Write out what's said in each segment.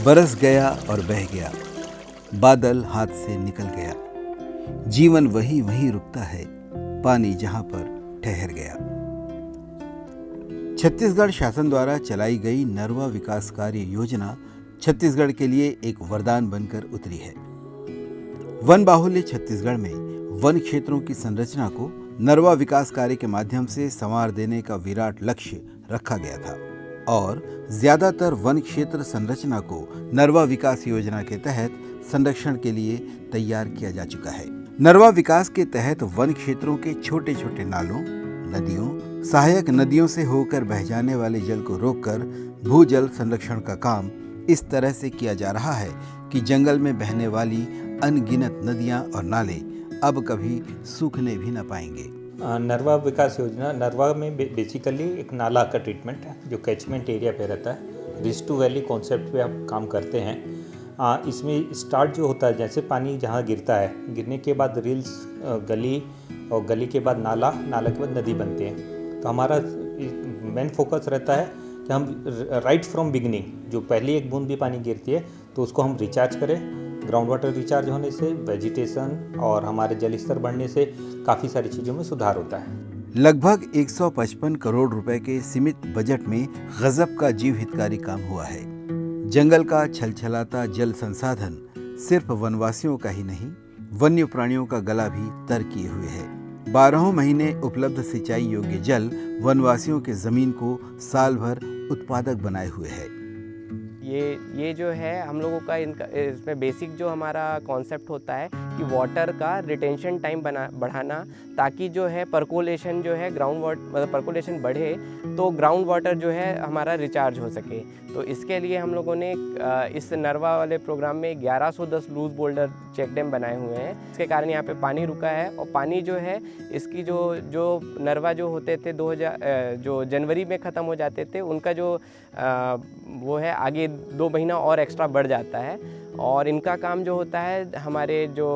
बरस गया और बह गया, बादल हाथ से निकल गया, जीवन वही वही रुकता है, पानी जहां पर ठहर गया। छत्तीसगढ़ शासन द्वारा चलाई गई नरवा विकास कार्य योजना छत्तीसगढ़ के लिए एक वरदान बनकर उतरी है। वन बाहुल्य छत्तीसगढ़ में वन क्षेत्रों की संरचना को नरवा विकास कार्य के माध्यम से संवार देने का विराट लक्ष्य रखा गया था और ज्यादातर वन क्षेत्र संरचना को नरवा विकास योजना के तहत संरक्षण के लिए तैयार किया जा चुका है। नरवा विकास के तहत वन क्षेत्रों के छोटे छोटे नालों, नदियों, सहायक नदियों से होकर बह जाने वाले जल को रोककर भूजल संरक्षण का काम इस तरह से किया जा रहा है कि जंगल में बहने वाली अनगिनत नदियां और नाले अब कभी सूखने भी न पाएंगे। नरवा विकास योजना, नरवा में बेसिकली एक नाला का ट्रीटमेंट है जो कैचमेंट एरिया पे रहता है। रिज टू वैली कॉन्सेप्ट पे आप काम करते हैं। इसमें स्टार्ट जो होता है, जैसे पानी जहाँ गिरता है, गिरने के बाद रिल्स, गली, और गली के बाद नाला, नाला के बाद नदी बनते हैं। तो हमारा मेन फोकस रहता है कि हम राइट फ्रॉम बिगनिंग, जो पहली एक बूंद भी पानी गिरती है तो उसको हम रिचार्ज करें। ग्राउंड वाटर रिचार्ज होने से वेजिटेशन और हमारे जल स्तर बढ़ने से काफ़ी सारी चीज़ों में सुधार होता है। लगभग 155 करोड़ रुपए के सीमित बजट में गजब का जीव हितकारी काम हुआ है। जंगल का छलछलाता जल संसाधन सिर्फ वनवासियों का ही नहीं, वन्य प्राणियों का गला भी तर किए हुए है। 12 महीने उपलब्ध सिंचाई योग्य जल वनवासियों के जमीन को साल भर उत्पादक बनाए हुए है। ये जो है हम लोगों का इसमें बेसिक जो हमारा कॉन्सेप्ट होता है कि वाटर का रिटेंशन टाइम बढ़ाना, ताकि जो है पर्कोलेशन जो है ग्राउंड वाटर, मतलब पर्कोलेशन बढ़े तो ग्राउंड वाटर जो है हमारा रिचार्ज हो सके। तो इसके लिए हम लोगों ने इस नरवा वाले प्रोग्राम में 1110 लूज बोल्डर चेक डैम बनाए हुए हैं। इसके कारण यहाँ पे पानी रुका है और पानी जो है इसकी जो नरवा जो होते थे 2000 जो जनवरी में ख़त्म हो जाते थे, उनका जो वो है आगे 2 महीना और एक्स्ट्रा बढ़ जाता है। और इनका काम जो होता है, हमारे जो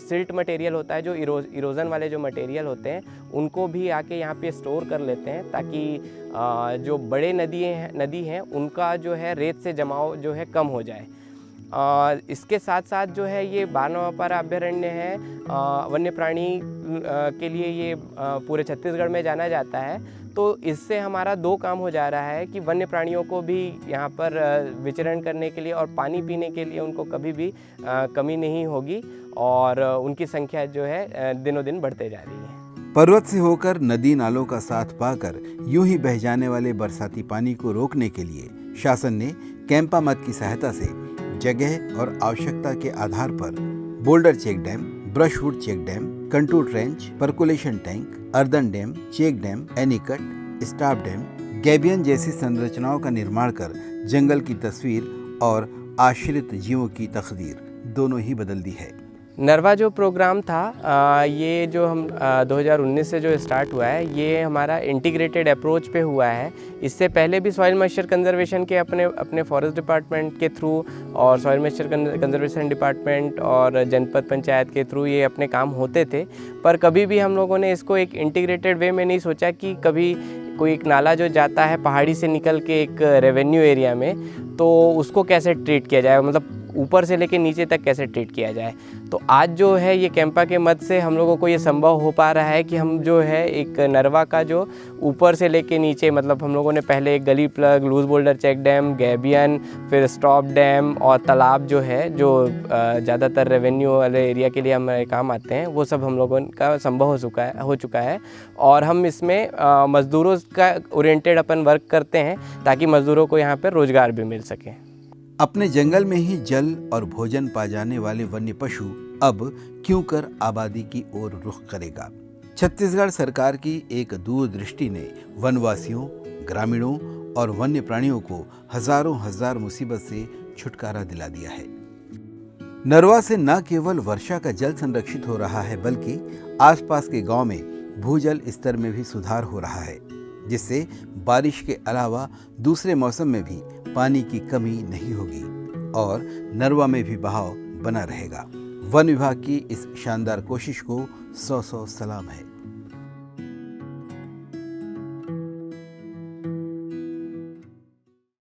सिल्ट मटेरियल होता है, जो इरोजन वाले जो मटेरियल होते हैं, उनको भी आके यहाँ पे स्टोर कर लेते हैं, ताकि जो बड़े नदी हैं उनका जो है रेत से जमाव जो है कम हो जाए। इसके साथ साथ जो है ये बारहमापा अभयारण्य है, वन्य प्राणी के लिए ये पूरे छत्तीसगढ़ में जाना जाता है। तो इससे हमारा 2 काम हो जा रहा है कि वन्य प्राणियों को भी यहाँ पर विचरण करने के लिए और पानी पीने के लिए उनको कभी भी कमी नहीं होगी और उनकी संख्या जो है दिनों दिन बढ़ते जा रही है। पर्वत से होकर नदी नालों का साथ पाकर यूं ही बह जाने वाले बरसाती पानी को रोकने के लिए शासन ने कैंपा मद की सहायता से जगह और आवश्यकता के आधार पर boulder check dam, brushwood check dam, contour trench, percolation tank, earthen dam, check dam, anicut, stop dam, gabion जैसी संरचनाओं का निर्माण कर जंगल की तस्वीर और आश्रित जीवों की तकदीर दोनों ही बदल दी है। नरवा जो प्रोग्राम था, ये जो हम 2019 से जो स्टार्ट हुआ है, ये हमारा इंटीग्रेटेड अप्रोच पे हुआ है। इससे पहले भी सॉइल मॉइस्चर कंजर्वेशन के अपने फॉरेस्ट डिपार्टमेंट के थ्रू और सॉइल मॉइस्चर कंजर्वेशन डिपार्टमेंट और जनपद पंचायत के थ्रू ये अपने काम होते थे, पर कभी भी हम लोगों ने इसको एक इंटीग्रेटेड वे में नहीं सोचा कि कभी कोई एक नाला जो जाता है पहाड़ी से निकल के एक रेवेन्यू एरिया में, तो उसको कैसे ट्रीट किया जाए, मतलब ऊपर से लेके नीचे तक कैसे ट्रीट किया जाए। तो आज जो है ये कैंपा के मद से हम लोगों को ये संभव हो पा रहा है कि हम जो है एक नरवा का जो ऊपर से लेके नीचे, मतलब हम लोगों ने पहले एक gully plug, loose boulder check dam, gabion, फिर स्टॉप डैम और तालाब जो है, जो ज़्यादातर रेवेन्यू वाले एरिया के लिए हमारे काम आते हैं, वो सब हम लोगों का संभव हो चुका है। और हम इसमें मज़दूरों का ओरिएंटेड अपन वर्क करते हैं ताकि मज़दूरों को यहाँ पर रोज़गार भी मिल सके। अपने जंगल में ही जल और भोजन पा जाने वाले वन्य पशु अब क्यों कर आबादी की ओर रुख करेगा। छत्तीसगढ़ सरकार की एक दूरदृष्टि ने वनवासियों, ग्रामीणों और वन्य प्राणियों को हजारों हजार मुसीबत से छुटकारा दिला दिया है। नरवा से न केवल वर्षा का जल संरक्षित हो रहा है, बल्कि आसपास के गांव में भूजल स्तर में भी सुधार हो रहा है, जिससे बारिश के अलावा दूसरे मौसम में भी पानी की कमी नहीं होगी और नरवा में भी बहाव बना रहेगा। वन विभाग की इस शानदार कोशिश को 100 सलाम है।